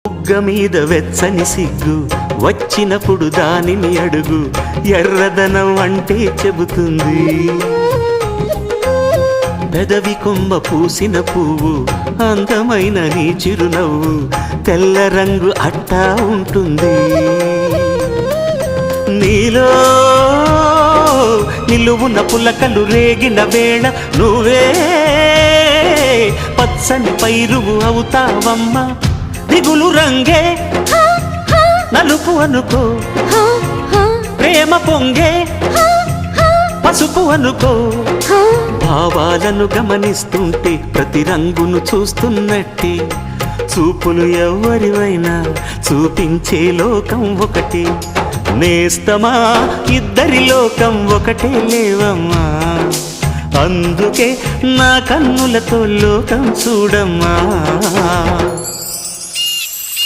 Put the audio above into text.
బుగ్గ మీద వెచ్చని సిగ్గు వచ్చినప్పుడు దానిని అడుగు, ఎర్రదనం అంటే చెబుతుంది. పెదవి కొమ్మ పూసిన పువ్వు అందమైన నీ చిరునవ్వు, తెల్ల రంగు అట్టా ఉంటుంది. నీలో నిలువున పులకలు రేగిన వేళ నువ్వే పచ్చని పైరువు అవుతావమ్మా. దిగులు రంగే నలుపు అనుకో, ప్రేమ పొంగే పసుపు అనుకో. భావాలను గమనిస్తుంటే ప్రతి రంగును చూస్తున్నట్టే, చూపులు ఎవరివైనా చూపించే లోకం ఒకటి. నేస్తమా ఇద్దరి లోకం ఒకటే లేవమ్మా, అందుకే నా కన్నులతో లోకం చూడమ్మా.